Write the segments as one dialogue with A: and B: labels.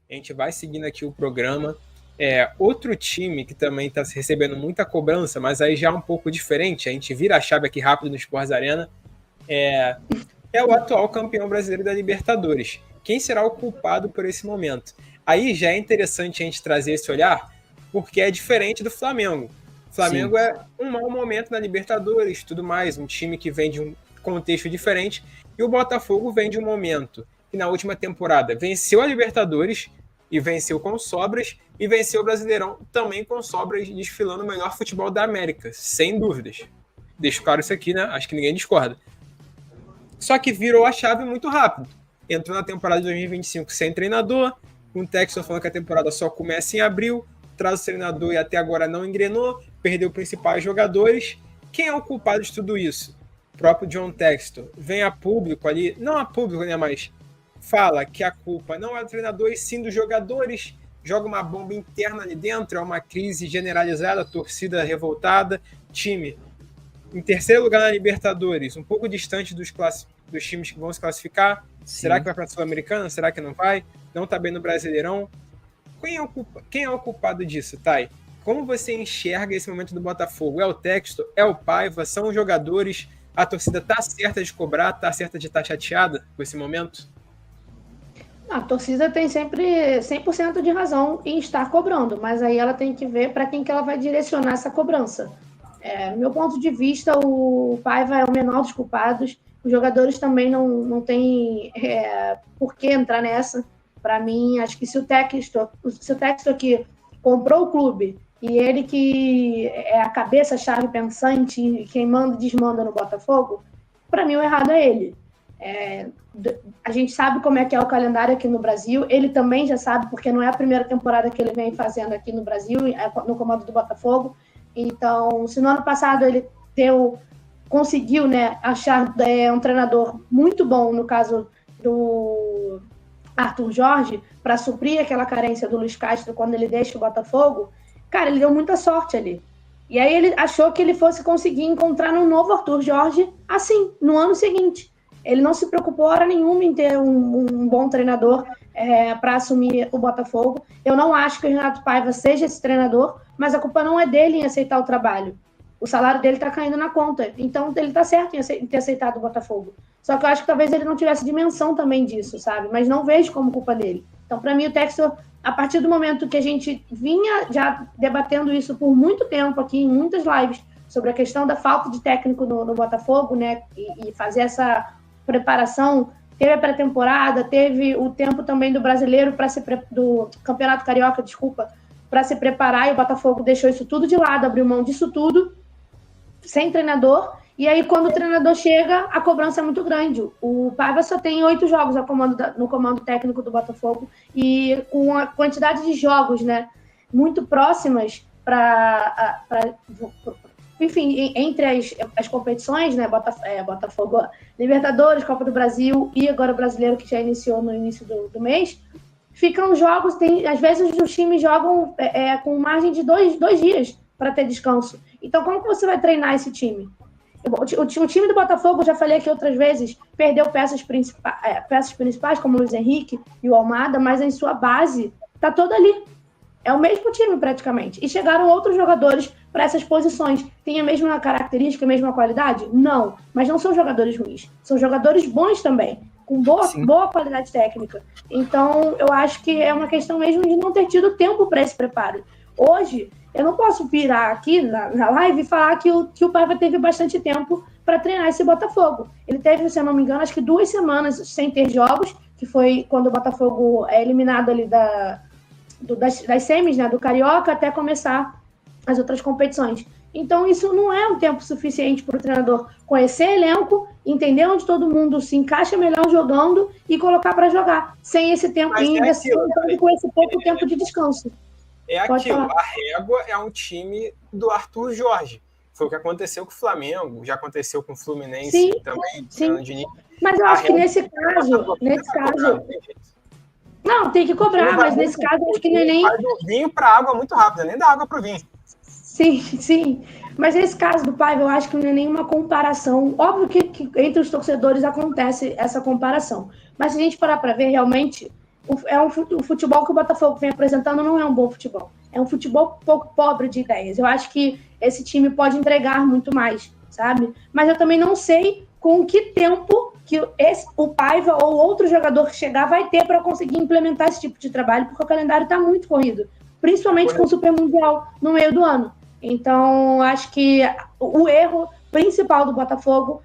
A: A gente vai seguindo aqui o programa. Outro time que também está recebendo muita cobrança, mas aí já é um pouco diferente, a gente vira a chave aqui rápido no Sports Arena, é o atual campeão brasileiro da Libertadores. Quem será o culpado por esse momento? Aí já é interessante a gente trazer esse olhar, porque é diferente do Flamengo. O Flamengo é um mau momento na Libertadores, tudo mais, um time que vem de um contexto diferente, e o Botafogo vem de um momento que na última temporada venceu a Libertadores e venceu com sobras, e venceu o Brasileirão também com sobras, desfilando o melhor futebol da América, sem dúvidas. Deixo claro isso aqui, né? Acho que ninguém discorda. Só que virou a chave muito rápido. Entrou na temporada de 2025 sem treinador, com o Textor falando que a temporada só começa em abril, traz o treinador e até agora não engrenou, perdeu principais jogadores. Quem é o culpado de tudo isso? O próprio John Textor. Vem a público ali, não a público, né, mas fala que a culpa não é do treinador e sim dos jogadores, joga uma bomba interna ali dentro, é uma crise generalizada, torcida revoltada, time em terceiro lugar na Libertadores, um pouco distante dos times que vão se classificar. Sim. Será que vai para a Sul-Americana? Será que não vai? Não está bem no Brasileirão. Quem é o culpado disso, Thay? Como você enxerga esse momento do Botafogo? É o Textor? É o Paiva? São os jogadores? A torcida está certa de cobrar? Está certa de estar chateada com esse momento?
B: A torcida tem sempre 100% de razão em estar cobrando, mas aí ela tem que ver para quem que ela vai direcionar essa cobrança. No meu ponto de vista, o Paiva é o menor dos culpados. Os jogadores também não têm por que entrar nessa. Para mim, acho que se o Textor aqui comprou o clube e ele que é a cabeça-chave pensante, quem manda e desmanda no Botafogo, para mim o errado é ele. A gente sabe como é que é o calendário aqui no Brasil, ele também já sabe, porque não é a primeira temporada que ele vem fazendo aqui no Brasil, no comando do Botafogo. Então, se no ano passado ele conseguiu, né, achar um treinador muito bom, no caso do Arthur Jorge, para suprir aquela carência do Luiz Castro quando ele deixa o Botafogo, cara, ele deu muita sorte ali. E aí ele achou que ele fosse conseguir encontrar um novo Arthur Jorge assim, no ano seguinte. Ele não se preocupou hora nenhuma em ter um bom treinador para assumir o Botafogo. Eu não acho que o Renato Paiva seja esse treinador, mas a culpa não é dele em aceitar o trabalho. O salário dele está caindo na conta. Então, ele está certo em ter aceitado o Botafogo. Só que eu acho que talvez ele não tivesse dimensão também disso, sabe? Mas não vejo como culpa dele. Então, para mim, o Textor, a partir do momento que a gente vinha já debatendo isso por muito tempo aqui, em muitas lives, sobre a questão da falta de técnico no Botafogo, né? E fazer essa preparação, teve a pré-temporada, teve o tempo também do brasileiro do Campeonato Carioca, para se preparar, e o Botafogo deixou isso tudo de lado, abriu mão disso tudo, sem treinador, e aí quando o treinador chega, a cobrança é muito grande. O Paiva só tem 8 jogos no comando técnico do Botafogo, e com a quantidade de jogos, né, muito próximas enfim, entre as competições, né, Botafogo, Libertadores, Copa do Brasil e agora o Brasileiro, que já iniciou no início do mês, ficam jogos, às vezes os times jogam com margem de dois dias para ter descanso. Então, como que você vai treinar esse time? O time do Botafogo, já falei aqui outras vezes, perdeu peças principais, como o Luiz Henrique e o Almada, mas em sua base está toda ali. É o mesmo time, praticamente. E chegaram outros jogadores para essas posições. Tem a mesma característica, a mesma qualidade? Não. Mas não são jogadores ruins. São jogadores bons também, com boa qualidade técnica. Então, eu acho que é uma questão mesmo de não ter tido tempo para esse preparo. Hoje, eu não posso virar aqui na live e falar que o Paiva teve bastante tempo para treinar esse Botafogo. Ele teve, se eu não me engano, acho que 2 semanas sem ter jogos, que foi quando o Botafogo é eliminado ali das semis, né, do Carioca, até começar as outras competições. Então, isso não é um tempo suficiente para o treinador conhecer elenco, entender onde todo mundo se encaixa melhor jogando e colocar para jogar, sem esse tempo ainda, com esse pouco tempo de descanso.
A: A régua é um time do Arthur Jorge. Foi o que aconteceu com o Flamengo, já aconteceu com o Fluminense também.
B: Sim. Mas eu acho que nesse caso... Não, tem que cobrar, mas nesse caso acho que não é nem...
A: Faz do vinho para água muito rápido, nem da água para o vinho.
B: Sim. Mas nesse caso do Paiva, eu acho que não é nenhuma comparação. Óbvio que entre os torcedores acontece essa comparação. Mas se a gente parar para ver, realmente, o futebol que o Botafogo vem apresentando não é um bom futebol. É um futebol um pouco pobre de ideias. Eu acho que esse time pode entregar muito mais, sabe? Mas eu também não sei com que tempo que o Paiva ou outro jogador que chegar vai ter para conseguir implementar esse tipo de trabalho, porque o calendário está muito corrido, principalmente com o Super Mundial no meio do ano. Então, acho que o erro principal do Botafogo,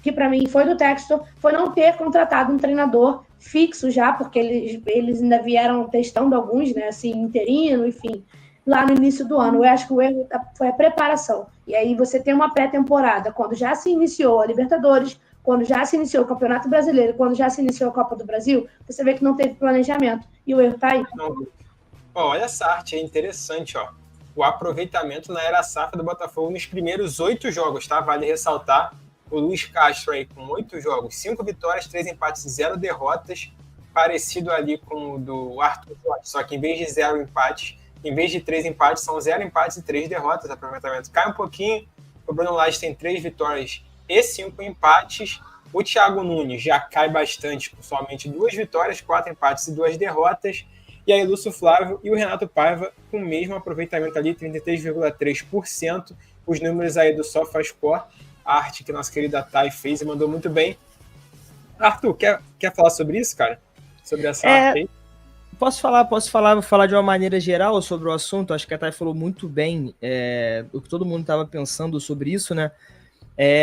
B: que para mim foi do Textor, foi não ter contratado um treinador fixo já, porque eles ainda vieram testando alguns, né, assim, interino, enfim, lá no início do ano. Eu acho que o erro foi a preparação. E aí você tem uma pré-temporada, quando já se iniciou a Libertadores, quando já se iniciou o Campeonato Brasileiro, quando já se iniciou a Copa do Brasil, você vê que não teve planejamento. E o erro está aí.
A: Olha essa arte, é interessante, ó. O aproveitamento na era safra do Botafogo nos primeiros 8 jogos, tá? Vale ressaltar o Luiz Castro aí com 8 jogos, 5 vitórias, 3 empates e 0 derrotas, parecido ali com o do Arthur Jorge, só que em vez de 0 empates, em vez de 3 empates, são 0 empates e 3 derrotas, aproveitamento cai um pouquinho, o Bruno Lage tem 3 vitórias e 5 empates, o Thiago Nunes já cai bastante, com somente 2 vitórias, 4 empates e 2 derrotas, e aí Lúcio Flávio e o Renato Paiva com o mesmo aproveitamento ali, 33,3%, os números aí do SofaScore, a arte que nossa querida Thay fez e mandou muito bem. Arthur, quer falar sobre isso, cara? Sobre essa arte aí?
C: Posso falar, vou falar de uma maneira geral sobre o assunto, acho que a Thay falou muito bem o que todo mundo estava pensando sobre isso, né?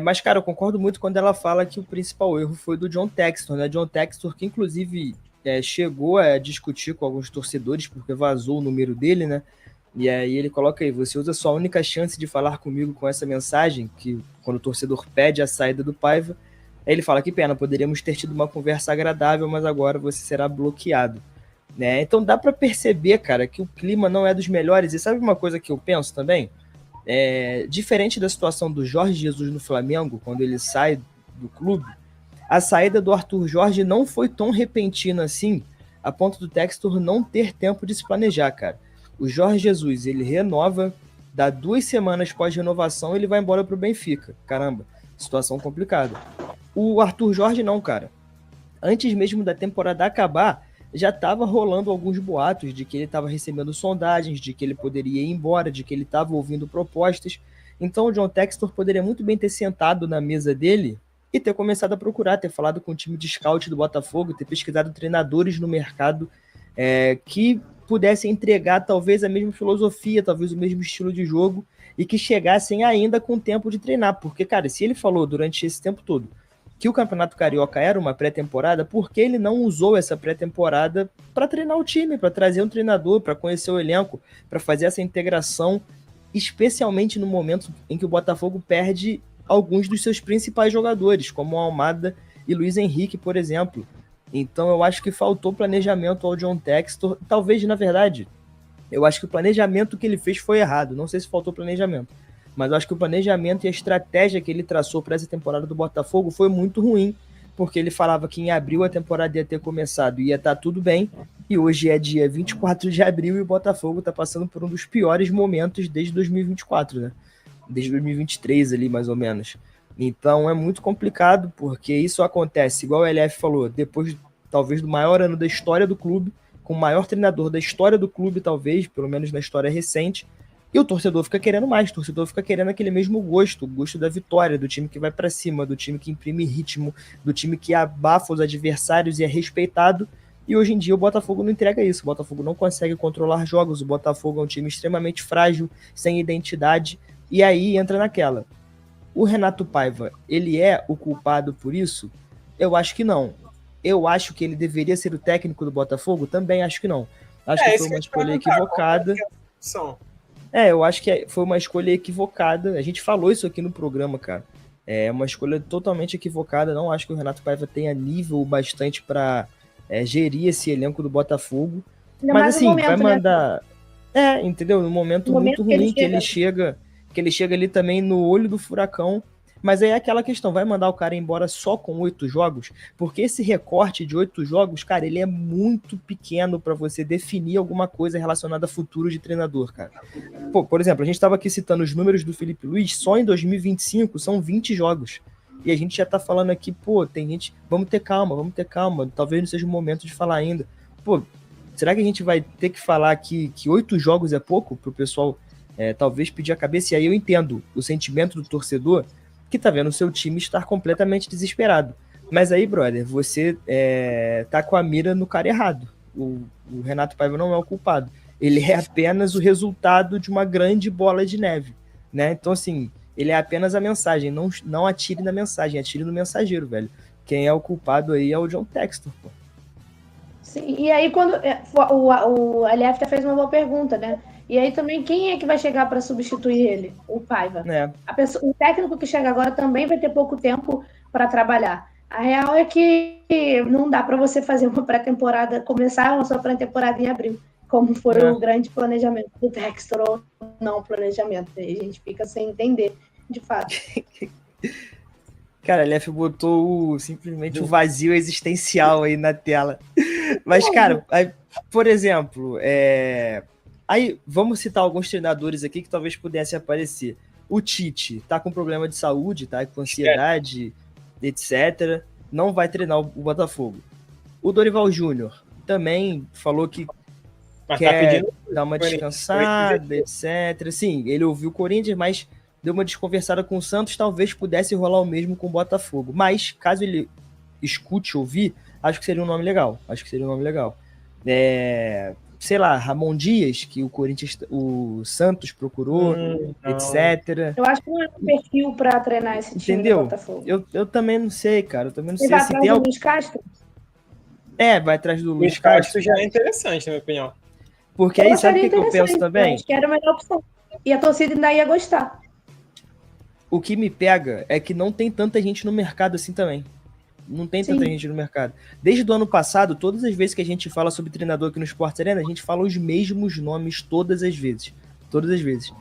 C: Mas, cara, eu concordo muito quando ela fala que o principal erro foi do John Textor, né? John Textor, que inclusive chegou a discutir com alguns torcedores, porque vazou o número dele, né? E aí ele coloca aí, você usa sua única chance de falar comigo com essa mensagem, que quando o torcedor pede a saída do Paiva, aí ele fala, que pena, poderíamos ter tido uma conversa agradável, mas agora você será bloqueado. Né? Então dá para perceber, cara, que o clima não é dos melhores. E sabe uma coisa que eu penso também? Diferente da situação do Jorge Jesus no Flamengo, quando ele sai do clube, a saída do Arthur Jorge não foi tão repentina assim, a ponto do Textor não ter tempo de se planejar, cara. O Jorge Jesus, ele renova, dá 2 semanas pós-renovação, ele vai embora pro Benfica. Caramba, situação complicada. O Arthur Jorge não, cara. Antes mesmo da temporada acabar, já estava rolando alguns boatos de que ele estava recebendo sondagens, de que ele poderia ir embora, de que ele estava ouvindo propostas. Então o John Textor poderia muito bem ter sentado na mesa dele e ter começado a procurar, ter falado com o time de scout do Botafogo, ter pesquisado treinadores no mercado que pudessem entregar talvez a mesma filosofia, talvez o mesmo estilo de jogo e que chegassem ainda com tempo de treinar. Porque, cara, se ele falou durante esse tempo todo que o Campeonato Carioca era uma pré-temporada, por que ele não usou essa pré-temporada para treinar o time, para trazer um treinador, para conhecer o elenco, para fazer essa integração, especialmente no momento em que o Botafogo perde alguns dos seus principais jogadores, como o Almada e Luiz Henrique, por exemplo. Então eu acho que faltou planejamento ao John Textor. Talvez, na verdade, eu acho que o planejamento que ele fez foi errado. Não sei se faltou planejamento, mas eu acho que o planejamento e a estratégia que ele traçou para essa temporada do Botafogo foi muito ruim, porque ele falava que em abril a temporada ia ter começado e ia estar tudo bem, e hoje é dia 24 de abril e o Botafogo está passando por um dos piores momentos desde 2024, né? Desde 2023 ali, mais ou menos. Então é muito complicado, porque isso acontece, igual o LF falou, depois talvez do maior ano da história do clube, com o maior treinador da história do clube, talvez, pelo menos na história recente, e o torcedor fica querendo mais, o torcedor fica querendo aquele mesmo gosto, o gosto da vitória, do time que vai para cima, do time que imprime ritmo, do time que abafa os adversários e é respeitado. E hoje em dia o Botafogo não entrega isso, o Botafogo não consegue controlar jogos, o Botafogo é um time extremamente frágil, sem identidade, e aí entra naquela. O Renato Paiva, ele é o culpado por isso? Eu acho que não. Eu acho que ele deveria ser o técnico do Botafogo? Também acho que não. Acho que foi uma escolha equivocada. Eu acho que foi uma escolha equivocada. A gente falou isso aqui no programa, cara. É uma escolha totalmente equivocada. Não acho que o Renato Paiva tenha nível bastante para gerir esse elenco do Botafogo. Mas assim, momento, vai mandar... Né? Entendeu? Num momento muito ruim que ele chega ali também no olho do furacão. Mas aí é aquela questão, vai mandar o cara embora só com 8 jogos? Porque esse recorte de 8 jogos, cara, ele é muito pequeno para você definir alguma coisa relacionada a futuro de treinador, cara. Pô, por exemplo, a gente estava aqui citando os números do Felipe Luiz, só em 2025 são 20 jogos. E a gente já tá falando aqui, pô, tem gente, vamos ter calma, talvez não seja o momento de falar ainda. pô, será que a gente vai ter que falar que 8 jogos é pouco pro pessoal talvez pedir a cabeça? E aí eu entendo o sentimento do torcedor que tá vendo o seu time estar completamente desesperado. Mas aí, brother, você tá com a mira no cara errado. O Renato Paiva não é o culpado. Ele é apenas o resultado de uma grande bola de neve, né? Então, assim, ele é apenas a mensagem. Não atire na mensagem, atire no mensageiro, velho. Quem é o culpado aí é o John Textor, pô.
B: Sim, e aí quando o LF fez uma boa pergunta, né? E aí também quem é que vai chegar para substituir ele? O Paiva. O técnico que chega agora também vai ter pouco tempo para trabalhar. A real é que não dá para você fazer uma pré-temporada, começar uma sua pré-temporada em abril, como foi o grande planejamento do Textor ou não planejamento. Aí a gente fica sem entender, de fato.
C: Cara, a LF botou simplesmente o vazio existencial aí na tela. Mas, cara, aí, por exemplo, aí vamos citar alguns treinadores aqui que talvez pudessem aparecer. O Tite tá com problema de saúde, tá com ansiedade, etc. Não vai treinar o Botafogo. O Dorival Júnior também falou que quer dar uma descansada, etc. Sim, ele ouviu o Corinthians, mas deu uma desconversada com o Santos, talvez pudesse rolar o mesmo com o Botafogo. Mas, caso ele escute ouvir, acho que seria um nome legal. Sei lá, Ramon Dias, que o Santos procurou, etc.
B: Eu acho que não é um perfil para treinar esse time do Botafogo.
C: Eu também não sei, cara. Eu também não sei.
B: Vai atrás do Luiz Castro?
C: Vai atrás do Luiz
A: Castro. Já é interessante, na minha opinião.
C: Porque aí, sabe o que eu penso também?
B: Acho que era a melhor opção. E a torcida ainda ia gostar.
C: O que me pega é que não tem tanta gente no mercado assim também. Não tem tanta gente no mercado. Desde o ano passado, todas as vezes que a gente fala sobre treinador aqui no Sports Arena, a gente fala os mesmos nomes todas as vezes. Todas as vezes.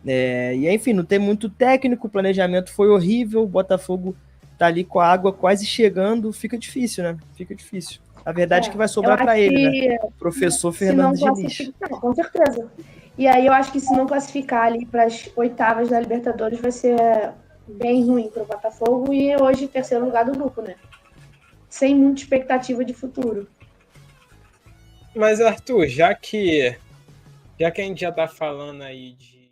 C: E enfim, não tem muito técnico, o planejamento foi horrível, o Botafogo tá ali com a água quase chegando, fica difícil, né? Fica difícil. A verdade é que vai sobrar para ele, né? Professor Fernando Diniz.
B: Não, com certeza. E aí eu acho que se não classificar ali para as oitavas da Libertadores vai ser bem ruim para o Botafogo e hoje terceiro lugar do grupo, né? Sem muita expectativa de futuro.
A: Mas, Arthur, já que a gente já tá falando aí de